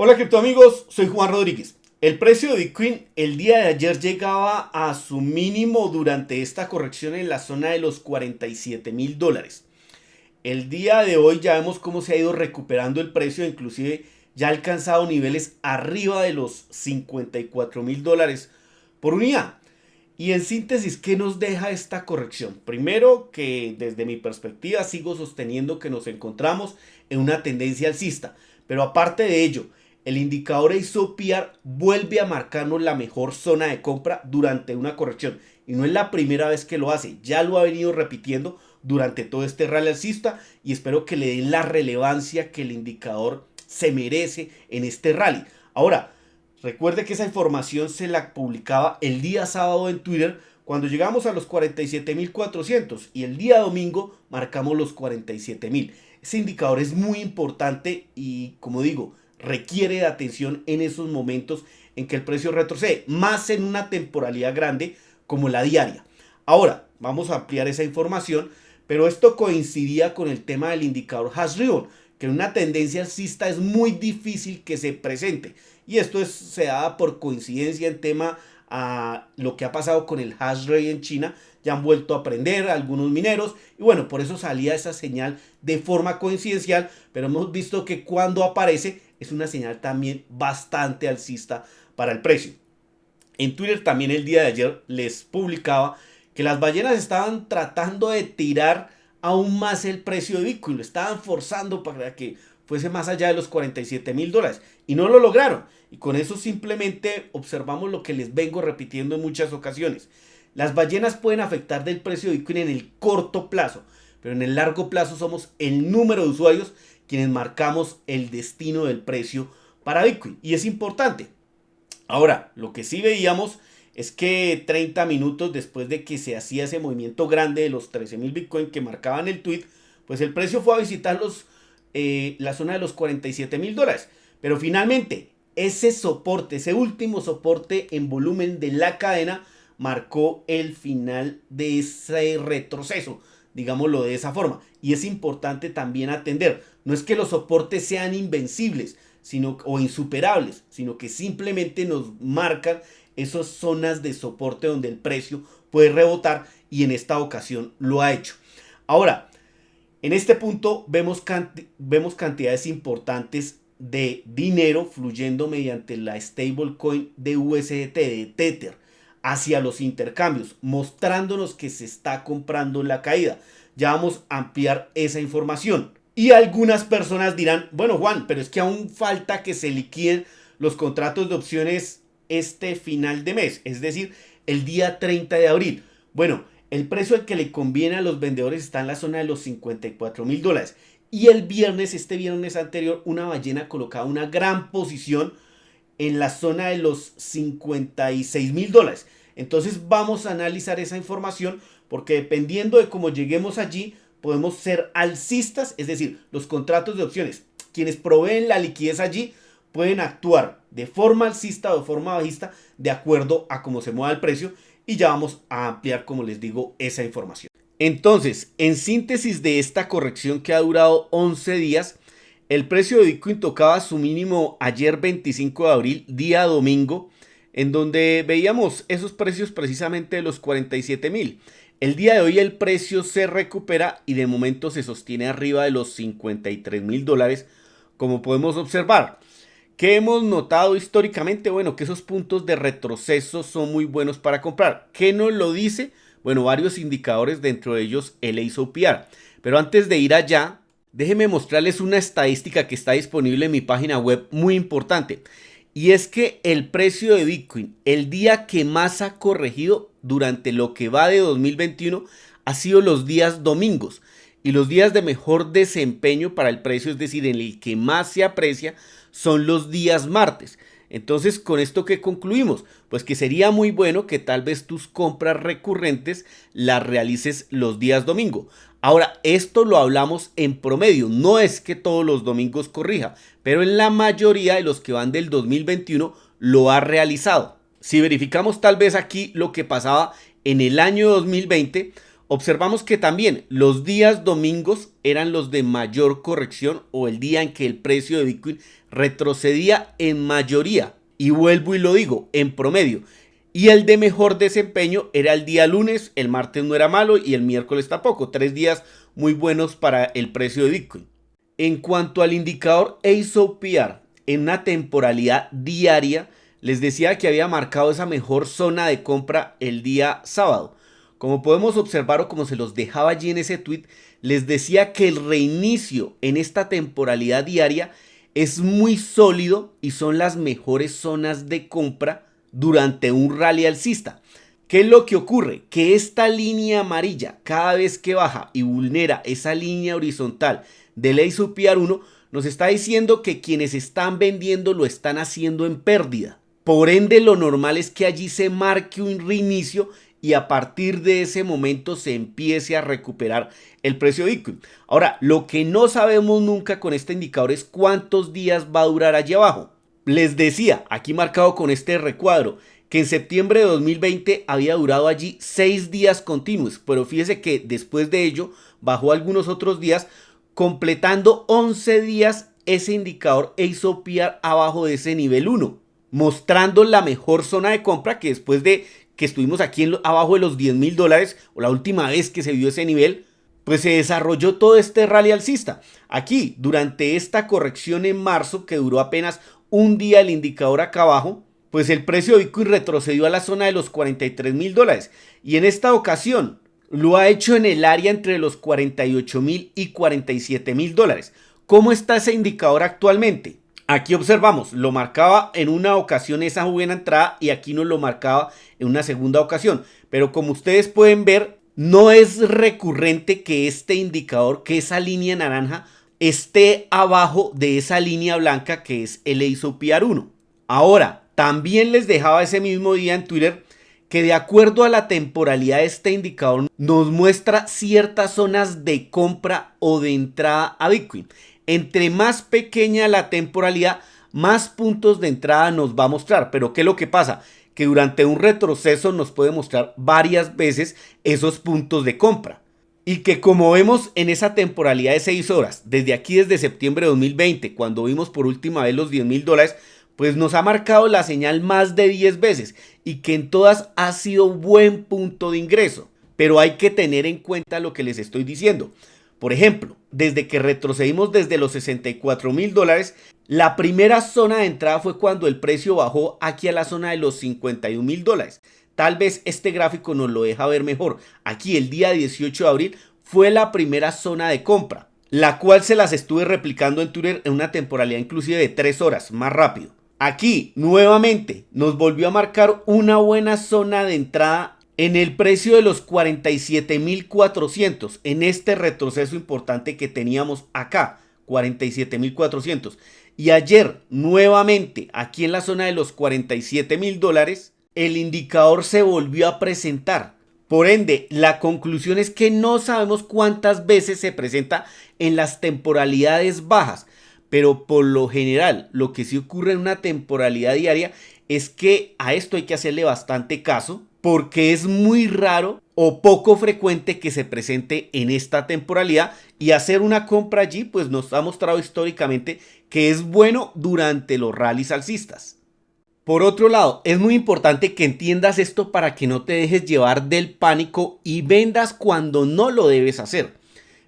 Hola criptoamigos, soy Juan Rodríguez. El precio de Bitcoin el día de ayer llegaba a su mínimo durante esta corrección en la zona de los $47,000. El día de hoy ya vemos cómo se ha ido recuperando el precio, inclusive ya ha alcanzado niveles arriba de los $54,000 por unidad. Y en síntesis, ¿qué nos deja esta corrección? Primero, que desde mi perspectiva sigo sosteniendo que nos encontramos en una tendencia alcista. Pero aparte de ello, el indicador ASOPR vuelve a marcarnos la mejor zona de compra durante una corrección. Y no es la primera vez que lo hace, ya lo ha venido repitiendo durante todo este rally alcista y espero que le den la relevancia que el indicador se merece en este rally. Ahora, recuerde que esa información se la publicaba el día sábado en Twitter cuando llegamos a los 47,400 y el día domingo marcamos los 47,000. Ese indicador es muy importante y, como digo, requiere de atención en esos momentos en que el precio retrocede, más en una temporalidad grande como la diaria. Ahora, vamos a ampliar esa información, pero esto coincidía con el tema del indicador Hash Ribbon, que en una tendencia alcista es muy difícil que se presente. Y esto se da por coincidencia en tema a lo que ha pasado con el hash rate en China. Ya han vuelto a aprender algunos mineros y bueno, por eso salía esa señal de forma coincidencial, pero hemos visto que cuando aparece es una señal también bastante alcista para el precio. En Twitter también el día de ayer les publicaba que las ballenas estaban tratando de tirar aún más el precio de Bitcoin, lo estaban forzando para que fuese más allá de los $47,000 y no lo lograron. Y con eso simplemente observamos lo que les vengo repitiendo en muchas ocasiones. Las ballenas pueden afectar del precio de Bitcoin en el corto plazo, pero en el largo plazo somos el número de usuarios quienes marcamos el destino del precio para Bitcoin. Y es importante. Ahora, lo que sí veíamos es que 30 minutos después de que se hacía ese movimiento grande de los 13,000 Bitcoin que marcaban el tweet, pues el precio fue a visitar la zona de los $47,000. Pero finalmente, ese soporte, ese último soporte en volumen de la cadena, marcó el final de ese retroceso, digámoslo de esa forma. Y es importante también atender, no es que los soportes sean invencibles o insuperables, sino que simplemente nos marcan esas zonas de soporte donde el precio puede rebotar y en esta ocasión lo ha hecho. Ahora, en este punto vemos cantidades importantes de dinero fluyendo mediante la stablecoin de USDT, de Tether, hacia los intercambios, mostrándonos que se está comprando la caída. Ya vamos a ampliar esa información. Y algunas personas dirán, bueno Juan, pero es que aún falta que se liquiden los contratos de opciones este final de mes, es decir, el día 30 de abril. Bueno, el precio al que le conviene a los vendedores está en la zona de los $54,000. Y el viernes, este viernes anterior, una ballena colocaba una gran posición en la zona de los $56,000. Entonces vamos a analizar esa información porque dependiendo de cómo lleguemos allí, podemos ser alcistas, es decir, los contratos de opciones, quienes proveen la liquidez allí, pueden actuar de forma alcista o de forma bajista de acuerdo a cómo se mueva el precio y ya vamos a ampliar, como les digo, esa información. Entonces, en síntesis de esta corrección que ha durado 11 días, el precio de Bitcoin tocaba su mínimo ayer 25 de abril, día domingo, en donde veíamos esos precios precisamente de los 47,000. El día de hoy el precio se recupera y de momento se sostiene arriba de los $53,000, como podemos observar. ¿Qué hemos notado históricamente? Bueno, que esos puntos de retroceso son muy buenos para comprar. ¿Qué nos lo dice? Bueno, varios indicadores, dentro de ellos el ASOPR. Pero antes de ir allá, déjenme mostrarles una estadística que está disponible en mi página web muy importante. Y es que el precio de Bitcoin, el día que más ha corregido durante lo que va de 2021, ha sido los días domingos. Y los días de mejor desempeño para el precio, es decir, en el que más se aprecia, son los días martes. Entonces, ¿con esto qué concluimos? Pues que sería muy bueno que tal vez tus compras recurrentes las realices los días domingo. Ahora, esto lo hablamos en promedio, no es que todos los domingos corrija, pero en la mayoría de los que van del 2021 lo ha realizado. Si verificamos tal vez aquí lo que pasaba en el año 2020, observamos que también los días domingos eran los de mayor corrección o el día en que el precio de Bitcoin retrocedía en mayoría. Y vuelvo y lo digo, en promedio. Y el de mejor desempeño era el día lunes, el martes no era malo y el miércoles tampoco. 3 días muy buenos para el precio de Bitcoin. En cuanto al indicador ASOPR, en una temporalidad diaria, les decía que había marcado esa mejor zona de compra el día sábado. Como podemos observar o como se los dejaba allí en ese tweet, les decía que el reinicio en esta temporalidad diaria es muy sólido y son las mejores zonas de compra durante un rally alcista. ¿Qué es lo que ocurre? Que esta línea amarilla, cada vez que baja y vulnera esa línea horizontal del ASOPR 1, nos está diciendo que quienes están vendiendo lo están haciendo en pérdida. Por ende, lo normal es que allí se marque un reinicio y a partir de ese momento se empiece a recuperar el precio de Bitcoin. Ahora, lo que no sabemos nunca con este indicador es cuántos días va a durar allí abajo. Les decía, aquí marcado con este recuadro, que en septiembre de 2020 había durado allí 6 días continuos, pero fíjese que después de ello bajó algunos otros días, completando 11 días ese indicador ASOPR abajo de ese nivel 1, mostrando la mejor zona de compra que después de que estuvimos aquí abajo de los $10,000 o la última vez que se vio ese nivel, pues se desarrolló todo este rally alcista. Aquí, durante esta corrección en marzo, que duró apenas un día el indicador acá abajo, pues el precio de Bitcoin retrocedió a la zona de los $43,000 y en esta ocasión lo ha hecho en el área entre los $48,000 y $47,000. ¿Cómo está ese indicador actualmente? Aquí observamos, lo marcaba en una ocasión esa buena entrada y aquí nos lo marcaba en una segunda ocasión. Pero como ustedes pueden ver, no es recurrente que este indicador, que esa línea naranja, esté abajo de esa línea blanca que es el ASOPR 1. Ahora, también les dejaba ese mismo día en Twitter que de acuerdo a la temporalidad de este indicador nos muestra ciertas zonas de compra o de entrada a Bitcoin. Entre más pequeña la temporalidad, más puntos de entrada nos va a mostrar. Pero ¿qué es lo que pasa? Que durante un retroceso nos puede mostrar varias veces esos puntos de compra. Y que como vemos en esa temporalidad de 6 horas, desde aquí desde septiembre de 2020, cuando vimos por última vez los $10,000, pues nos ha marcado la señal más de 10 veces y que en todas ha sido buen punto de ingreso. Pero hay que tener en cuenta lo que les estoy diciendo. Por ejemplo, desde que retrocedimos desde los $64,000, la primera zona de entrada fue cuando el precio bajó aquí a la zona de los $51,000. Tal vez este gráfico nos lo deja ver mejor. Aquí el día 18 de abril fue la primera zona de compra, la cual se las estuve replicando en Twitter en una temporalidad inclusive de 3 horas, más rápido. Aquí nuevamente nos volvió a marcar una buena zona de entrada en el precio de los 47,400, en este retroceso importante que teníamos acá, 47,400. Y ayer nuevamente aquí en la zona de los $47,000, el indicador se volvió a presentar. Por ende, la conclusión es que no sabemos cuántas veces se presenta en las temporalidades bajas. Pero por lo general, lo que sí ocurre en una temporalidad diaria es que a esto hay que hacerle bastante caso porque es muy raro o poco frecuente que se presente en esta temporalidad y hacer una compra allí pues nos ha mostrado históricamente que es bueno durante los rallies alcistas. Por otro lado, es muy importante que entiendas esto para que no te dejes llevar del pánico y vendas cuando no lo debes hacer.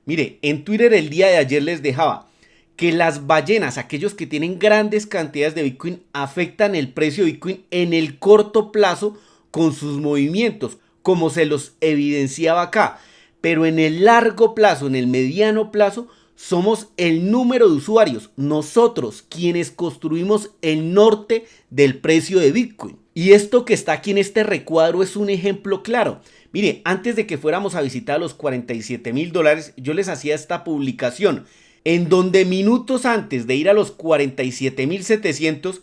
Mire, en Twitter el día de ayer les dejaba que las ballenas, aquellos que tienen grandes cantidades de Bitcoin, afectan el precio de Bitcoin en el corto plazo con sus movimientos, como se los evidenciaba acá. Pero en el largo plazo, en el mediano plazo, somos el número de usuarios, nosotros quienes construimos el norte del precio de Bitcoin. Y esto que está aquí en este recuadro es un ejemplo claro. Mire, antes de que fuéramos a visitar los $47,000, yo les hacía esta publicación en donde minutos antes de ir a los 47,700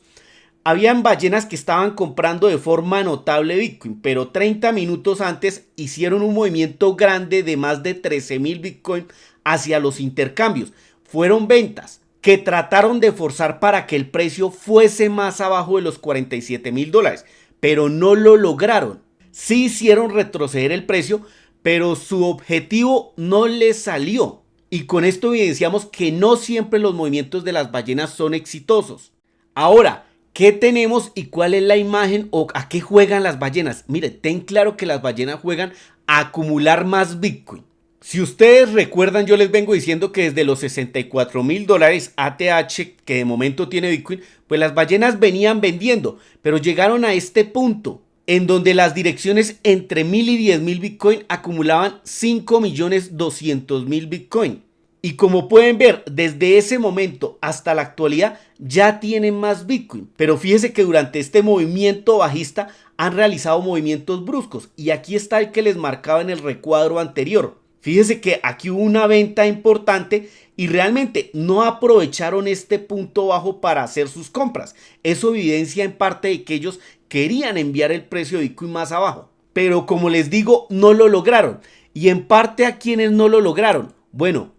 habían ballenas que estaban comprando de forma notable Bitcoin, pero 30 minutos antes hicieron un movimiento grande de más de 13,000 Bitcoin hacia los intercambios. Fueron ventas que trataron de forzar para que el precio fuese más abajo de los $47,000, pero no lo lograron. Sí hicieron retroceder el precio, pero su objetivo no le salió. Y con esto evidenciamos que no siempre los movimientos de las ballenas son exitosos. Ahora, ¿qué tenemos y cuál es la imagen o a qué juegan las ballenas? Mire, ten claro que las ballenas juegan a acumular más Bitcoin. Si ustedes recuerdan, yo les vengo diciendo que desde los $64,000 ATH, que de momento tiene Bitcoin, pues las ballenas venían vendiendo, pero llegaron a este punto en donde las direcciones entre 1.000 y 10.000 Bitcoin acumulaban 5.200.000 Bitcoin. Y como pueden ver, desde ese momento hasta la actualidad ya tienen más Bitcoin. Pero fíjese que durante este movimiento bajista han realizado movimientos bruscos. Y aquí está el que les marcaba en el recuadro anterior. Fíjese que aquí hubo una venta importante y realmente no aprovecharon este punto bajo para hacer sus compras. Eso evidencia en parte de que ellos querían enviar el precio de Bitcoin más abajo. Pero como les digo, no lo lograron. Y en parte a quienes no lo lograron. Bueno,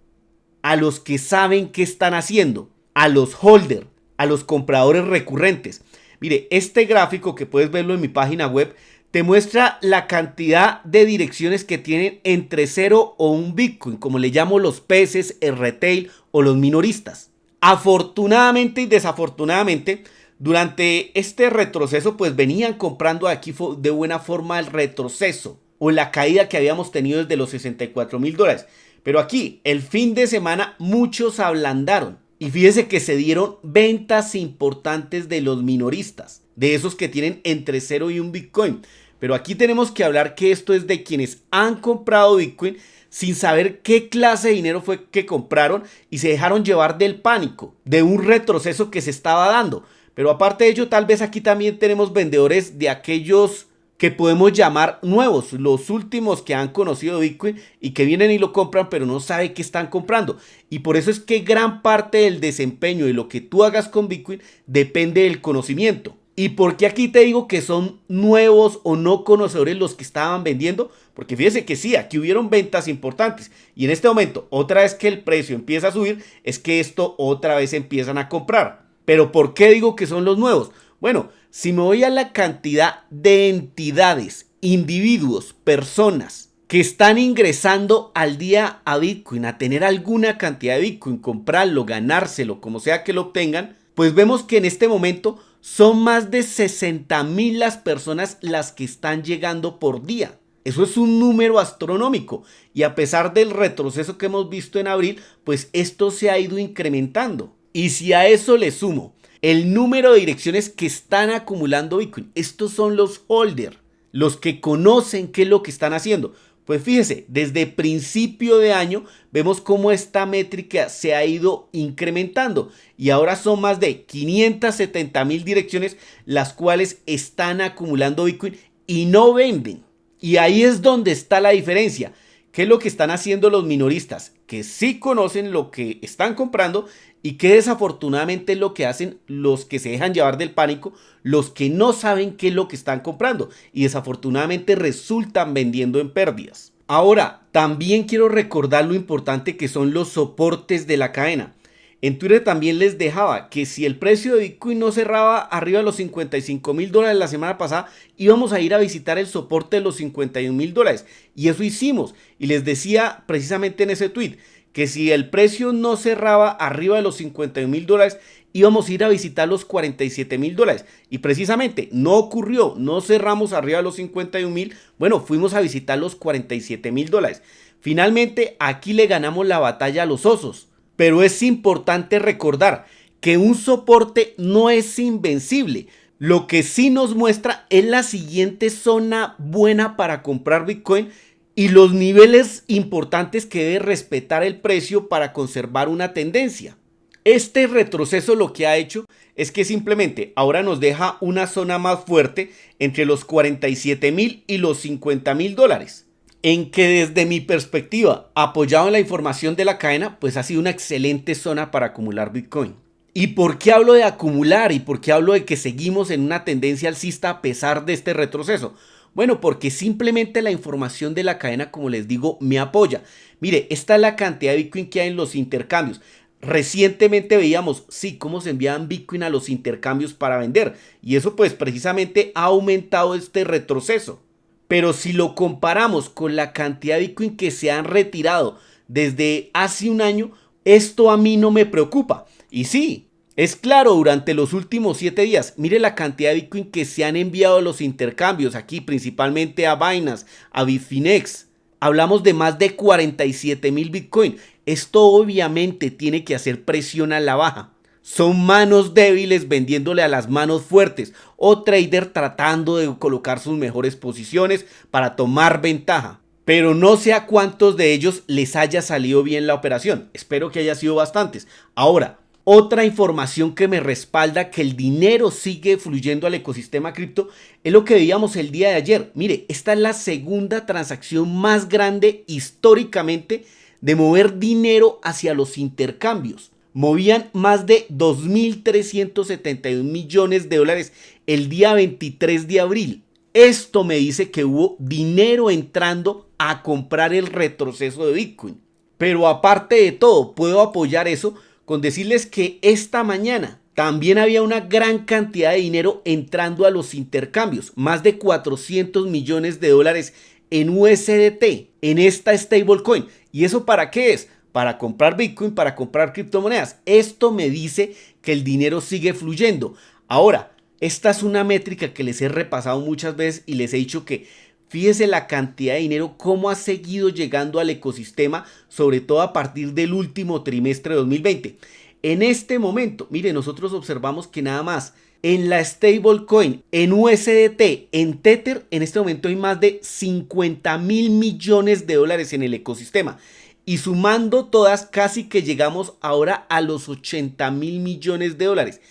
a los que saben qué están haciendo, a los holders, a los compradores recurrentes. Mire, este gráfico que puedes verlo en mi página web te muestra la cantidad de direcciones que tienen entre 0 o 1 Bitcoin, como le llamo los peces, el retail o los minoristas. Afortunadamente y desafortunadamente, durante este retroceso, pues venían comprando aquí de buena forma el retroceso o la caída que habíamos tenido desde los $64,000. Pero aquí, el fin de semana, muchos ablandaron. Y fíjese que se dieron ventas importantes de los minoristas, de esos que tienen entre 0 y 1 Bitcoin. Pero aquí tenemos que hablar que esto es de quienes han comprado Bitcoin sin saber qué clase de dinero fue que compraron y se dejaron llevar del pánico, de un retroceso que se estaba dando. Pero aparte de ello, tal vez aquí también tenemos vendedores de aquellos que podemos llamar nuevos, los últimos que han conocido Bitcoin y que vienen y lo compran pero no saben qué están comprando. Y por eso es que gran parte del desempeño de lo que tú hagas con Bitcoin depende del conocimiento. ¿Y por qué aquí te digo que son nuevos o no conocedores los que estaban vendiendo? Porque fíjese que sí, aquí hubieron ventas importantes y en este momento, otra vez que el precio empieza a subir, es que esto otra vez empiezan a comprar. ¿Pero por qué digo que son los nuevos? Bueno, si me voy a la cantidad de entidades, individuos, personas que están ingresando al día a Bitcoin, a tener alguna cantidad de Bitcoin, comprarlo, ganárselo, como sea que lo obtengan, pues vemos que en este momento son más de 60,000 las personas las que están llegando por día. Eso es un número astronómico y a pesar del retroceso que hemos visto en abril, pues esto se ha ido incrementando. Y si a eso le sumo el número de direcciones que están acumulando Bitcoin, estos son los holders, los que conocen qué es lo que están haciendo. Pues fíjese, desde principio de año vemos cómo esta métrica se ha ido incrementando y ahora son más de 570,000 direcciones las cuales están acumulando Bitcoin y no venden. Y ahí es donde está la diferencia. ¿Qué es lo que están haciendo los minoristas? Que sí conocen lo que están comprando y que desafortunadamente es lo que hacen los que se dejan llevar del pánico, los que no saben qué es lo que están comprando y desafortunadamente resultan vendiendo en pérdidas. Ahora, también quiero recordar lo importante que son los soportes de la cadena. En Twitter también les dejaba que si el precio de Bitcoin no cerraba arriba de los $55,000 la semana pasada, íbamos a ir a visitar el soporte de los $51,000. Y eso hicimos. Y les decía precisamente en ese tweet que si el precio no cerraba arriba de los $51,000, íbamos a ir a visitar los $47,000. Y precisamente no ocurrió, no cerramos arriba de los 51,000. Bueno, fuimos a visitar los $47,000. Finalmente, aquí le ganamos la batalla a los osos. Pero es importante recordar que un soporte no es invencible. Lo que sí nos muestra es la siguiente zona buena para comprar Bitcoin y los niveles importantes que debe respetar el precio para conservar una tendencia. Este retroceso lo que ha hecho es que simplemente ahora nos deja una zona más fuerte entre los 47,000 y los $50,000. En que desde mi perspectiva, apoyado en la información de la cadena, pues ha sido una excelente zona para acumular Bitcoin. ¿Y por qué hablo de acumular? ¿Y por qué hablo de que seguimos en una tendencia alcista a pesar de este retroceso? Bueno, porque simplemente la información de la cadena, como les digo, me apoya. Mire, esta es la cantidad de Bitcoin que hay en los intercambios. Recientemente veíamos, sí, cómo se enviaban Bitcoin a los intercambios para vender. Y eso pues precisamente ha aumentado este retroceso. Pero si lo comparamos con la cantidad de Bitcoin que se han retirado desde hace un año, esto a mí no me preocupa. Y sí, es claro, durante los últimos 7 días, mire la cantidad de Bitcoin que se han enviado a los intercambios aquí, principalmente a Binance, a Bitfinex. Hablamos de más de 47,000 Bitcoin. Esto obviamente tiene que hacer presión a la baja. Son manos débiles vendiéndole a las manos fuertes o trader tratando de colocar sus mejores posiciones para tomar ventaja. Pero no sé a cuántos de ellos les haya salido bien la operación. Espero que haya sido bastantes. Ahora, otra información que me respalda que el dinero sigue fluyendo al ecosistema cripto es lo que veíamos el día de ayer. Mire, esta es la segunda transacción más grande históricamente de mover dinero hacia los intercambios. Movían más de 2.371 millones de dólares el día 23 de abril. Esto me dice que hubo dinero entrando a comprar el retroceso de Bitcoin. Pero aparte de todo, puedo apoyar eso con decirles que esta mañana también había una gran cantidad de dinero entrando a los intercambios. Más de 400 millones de dólares en USDT, en esta stablecoin. ¿Y eso para qué es? Para comprar Bitcoin, para comprar criptomonedas. Esto me dice que el dinero sigue fluyendo. Ahora, esta es una métrica que les he repasado muchas veces y les he dicho que fíjese la cantidad de dinero, cómo ha seguido llegando al ecosistema, sobre todo a partir del último trimestre de 2020. En este momento, mire, nosotros observamos que nada más en la stablecoin, en USDT, en Tether, en este momento hay más de 50,000 millones de dólares en el ecosistema. Y sumando todas, casi que llegamos ahora a los 80,000 millones de dólares.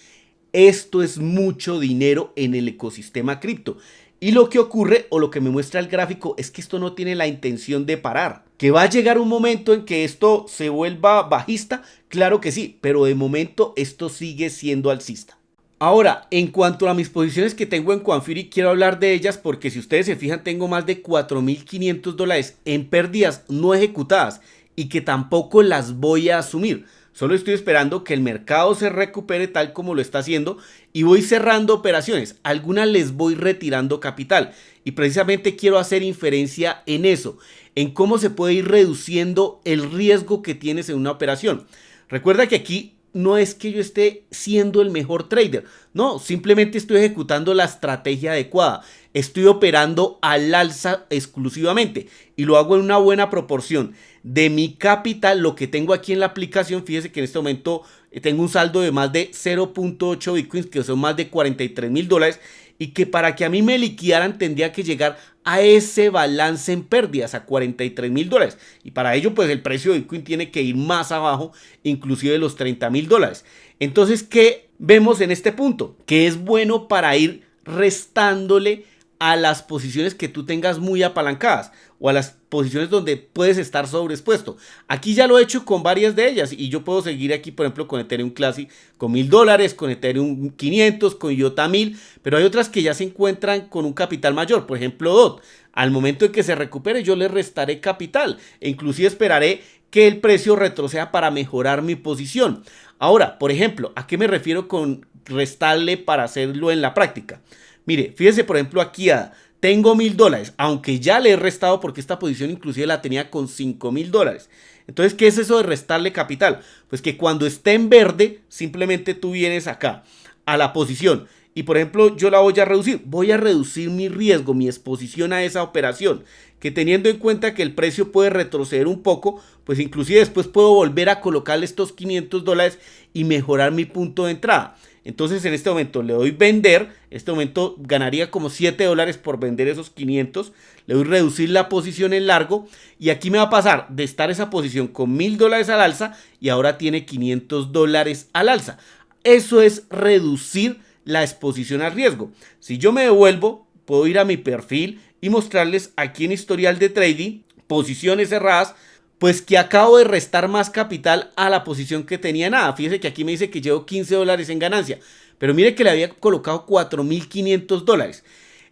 Esto es mucho dinero en el ecosistema cripto. Y lo que ocurre, o lo que me muestra el gráfico, es que esto no tiene la intención de parar. ¿Que va a llegar un momento en que esto se vuelva bajista? Claro que sí, pero de momento esto sigue siendo alcista. Ahora, en cuanto a mis posiciones que tengo en Quanfury, quiero hablar de ellas porque si ustedes se fijan, tengo más de 4.500 dólares en pérdidas no ejecutadas y que tampoco las voy a asumir. Solo estoy esperando que el mercado se recupere tal como lo está haciendo y voy cerrando operaciones. Algunas les voy retirando capital y precisamente quiero hacer inferencia en eso, en cómo se puede ir reduciendo el riesgo que tienes en una operación. Recuerda que aquí no es que yo esté siendo el mejor trader, no, simplemente estoy ejecutando la estrategia adecuada, estoy operando al alza exclusivamente y lo hago en una buena proporción de mi capital, lo que tengo aquí en la aplicación. Fíjese que en este momento tengo un saldo de más de 0.8 bitcoins, que son más de 43,000 dólares, y que para que a mí me liquidaran tendría que llegar a ese balance en pérdidas, a 43,000 dólares. Y para ello, pues el precio de Bitcoin tiene que ir más abajo, inclusive de los 30,000 dólares. Entonces, ¿qué vemos en este punto? Que es bueno para ir restándole a las posiciones que tú tengas muy apalancadas o a las posiciones donde puedes estar sobreexpuesto. Aquí ya lo he hecho con varias de ellas y yo puedo seguir aquí, por ejemplo, con Ethereum Classic con 1,000 dólares, con Ethereum 500, con IOTA 1,000, pero hay otras que ya se encuentran con un capital mayor, por ejemplo DOT. Al momento en que se recupere yo le restaré capital e inclusive esperaré que el precio retroceda para mejorar mi posición. Ahora, por ejemplo, ¿a qué me refiero con restarle para hacerlo en la práctica? Mire, fíjese por ejemplo aquí tengo 1,000 dólares, aunque ya le he restado porque esta posición inclusive la tenía con 5,000 dólares. Entonces, ¿qué es eso de restarle capital? Pues que cuando esté en verde, simplemente tú vienes acá a la posición y por ejemplo yo la voy a reducir mi riesgo, mi exposición a esa operación, que teniendo en cuenta que el precio puede retroceder un poco, pues inclusive después puedo volver a colocarle estos 500 dólares y mejorar mi punto de entrada. Entonces en este momento le doy vender, en este momento ganaría como 7 dólares por vender esos 500, le doy reducir la posición en largo y aquí me va a pasar de estar esa posición con 1,000 dólares al alza y ahora tiene 500 dólares al alza. Eso es reducir la exposición al riesgo. Si yo me devuelvo, puedo ir a mi perfil y mostrarles aquí en historial de trading, posiciones cerradas, pues que acabo de restar más capital a la posición que tenía nada. Fíjese que aquí me dice que llevo 15 dólares en ganancia, pero mire que le había colocado 4.500 dólares.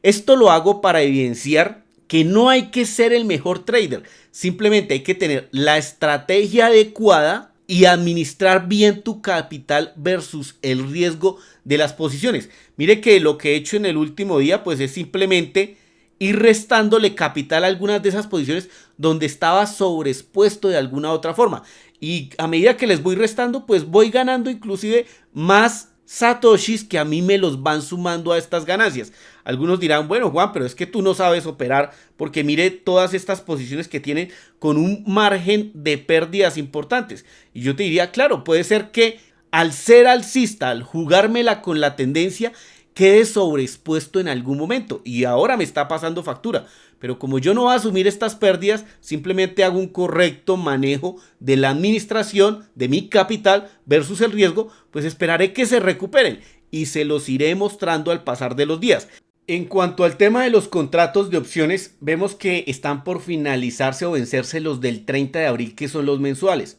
Esto lo hago para evidenciar que no hay que ser el mejor trader, simplemente hay que tener la estrategia adecuada y administrar bien tu capital versus el riesgo de las posiciones. Mire que lo que he hecho en el último día pues es simplemente ir restándole capital a algunas de esas posiciones donde estaba sobreexpuesto de alguna otra forma. Y a medida que les voy restando, pues voy ganando inclusive más satoshis que a mí me los van sumando a estas ganancias. Algunos dirán, bueno Juan, pero es que tú no sabes operar porque mire todas estas posiciones que tienen con un margen de pérdidas importantes. Y yo te diría, claro, puede ser que al ser alcista, al jugármela con la tendencia, quede sobreexpuesto en algún momento y ahora me está pasando factura. Pero como yo no voy a asumir estas pérdidas, simplemente hago un correcto manejo de la administración de mi capital versus el riesgo, pues esperaré que se recuperen y se los iré mostrando al pasar de los días. En cuanto al tema de los contratos de opciones, vemos que están por finalizarse o vencerse los del 30 de abril, que son los mensuales.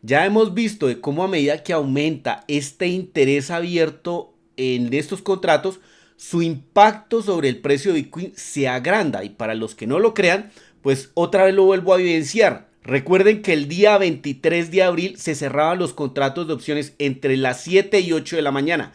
Ya hemos visto de cómo a medida que aumenta este interés abierto en estos contratos, su impacto sobre el precio de Bitcoin se agranda. Y para los que no lo crean, pues otra vez lo vuelvo a evidenciar. Recuerden que el día 23 de abril se cerraban los contratos de opciones entre las 7 y 8 de la mañana.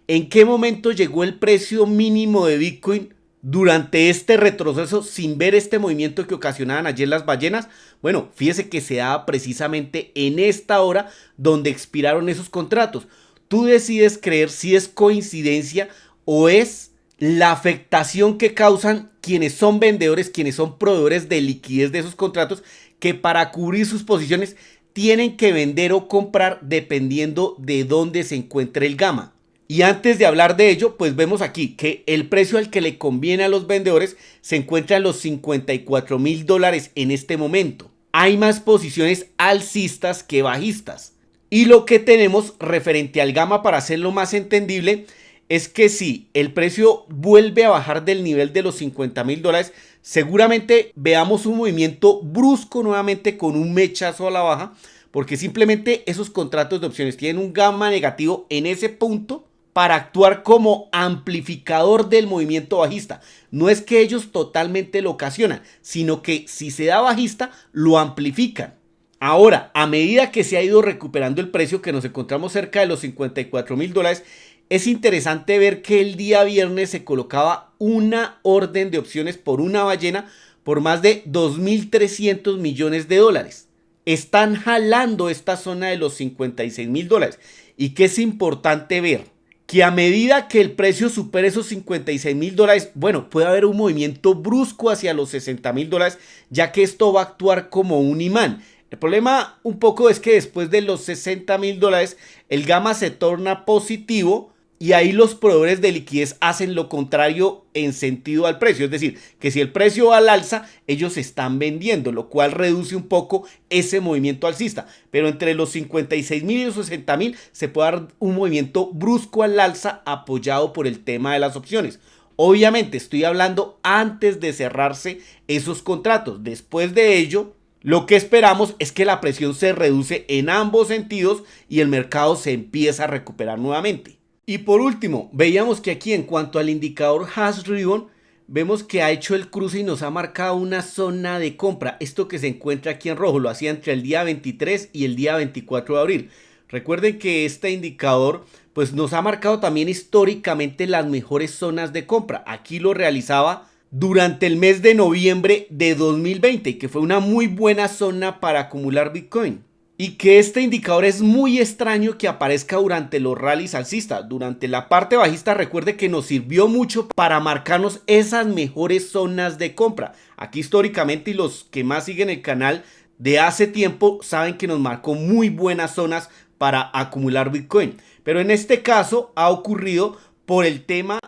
¿En qué momento llegó el precio mínimo de Bitcoin durante este retroceso sin ver este movimiento que ocasionaban ayer las ballenas? Bueno, fíjese que se daba precisamente en esta hora donde expiraron esos contratos. Tú decides creer si es coincidencia o es la afectación que causan quienes son vendedores, quienes son proveedores de liquidez de esos contratos, que para cubrir sus posiciones tienen que vender o comprar dependiendo de dónde se encuentre el gamma. Y antes de hablar de ello, pues vemos aquí que el precio al que le conviene a los vendedores se encuentra en los $54,000 en este momento. Hay más posiciones alcistas que bajistas. Y lo que tenemos referente al gamma, para hacerlo más entendible, es que si el precio vuelve a bajar del nivel de los $50,000, seguramente veamos un movimiento brusco nuevamente con un mechazo a la baja, porque simplemente esos contratos de opciones tienen un gamma negativo en ese punto para actuar como amplificador del movimiento bajista. No es que ellos totalmente lo ocasionan, sino que si se da bajista, lo amplifican. Ahora, a medida que se ha ido recuperando el precio, que nos encontramos cerca de los $54,000, es interesante ver que el día viernes se colocaba una orden de opciones por una ballena por más de 2.300 millones de dólares. Están jalando esta zona de los $56,000. Y que es importante ver que a medida que el precio supere esos $56,000, bueno, puede haber un movimiento brusco hacia los $60,000, ya que esto va a actuar como un imán. El problema un poco es que después de los $60,000 el gamma se torna positivo y ahí los proveedores de liquidez hacen lo contrario en sentido al precio. Es decir, que si el precio va al alza, ellos están vendiendo, lo cual reduce un poco ese movimiento alcista. Pero entre los 56,000 y los 60,000 se puede dar un movimiento brusco al alza apoyado por el tema de las opciones. Obviamente estoy hablando antes de cerrarse esos contratos. Después de ello, lo que esperamos es que la presión se reduce en ambos sentidos y el mercado se empieza a recuperar nuevamente. Y por último, veíamos que aquí en cuanto al indicador Hash Ribbon, vemos que ha hecho el cruce y nos ha marcado una zona de compra. Esto que se encuentra aquí en rojo lo hacía entre el día 23 y el día 24 de abril. Recuerden que este indicador pues nos ha marcado también históricamente las mejores zonas de compra. Aquí lo realizaba durante el mes de noviembre de 2020, que fue una muy buena zona para acumular Bitcoin. Y que este indicador es muy extraño que aparezca durante los rallies alcistas. Durante la parte bajista, recuerde que nos sirvió mucho para marcarnos esas mejores zonas de compra. Aquí históricamente, y los que más siguen el canal de hace tiempo saben que nos marcó muy buenas zonas para acumular Bitcoin. Pero en este caso ha ocurrido por el tema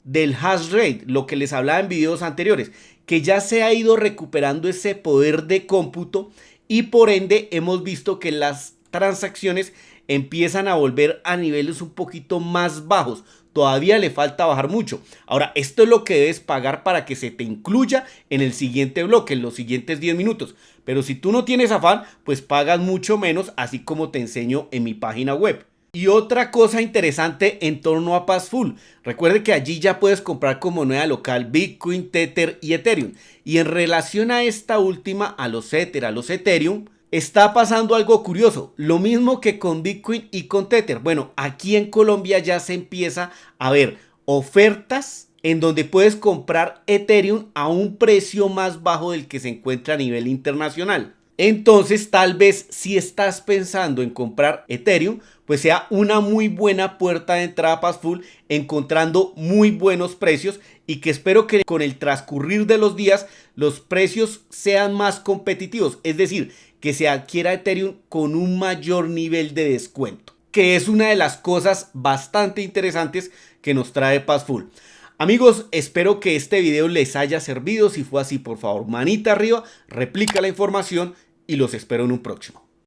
del hash rate, lo que les hablaba en videos anteriores, que ya se ha ido recuperando ese poder de cómputo. Y por ende hemos visto que las transacciones empiezan a volver a niveles un poquito más bajos. Todavía le falta bajar mucho. Ahora, esto es lo que debes pagar para que se te incluya en el siguiente bloque, en los siguientes 10 minutos. Pero si tú no tienes afán, pues pagas mucho menos, así como te enseño en mi página web. Y otra cosa interesante en torno a Passful, recuerde que allí ya puedes comprar como moneda local Bitcoin, Tether y Ethereum. Y en relación a esta última, a los Ether, a los Ethereum, está pasando algo curioso. Lo mismo que con Bitcoin y con Tether. Bueno, aquí en Colombia ya se empieza a ver ofertas en donde puedes comprar Ethereum a un precio más bajo del que se encuentra a nivel internacional. Entonces, tal vez si estás pensando en comprar Ethereum, pues sea una muy buena puerta de entrada a Passful, encontrando muy buenos precios, y que espero que con el transcurrir de los días los precios sean más competitivos, es decir, que se adquiera Ethereum con un mayor nivel de descuento, que es una de las cosas bastante interesantes que nos trae Passful. Amigos, espero que este video les haya servido. Si fue así, por favor, manita arriba, replica la información y los espero en un próximo.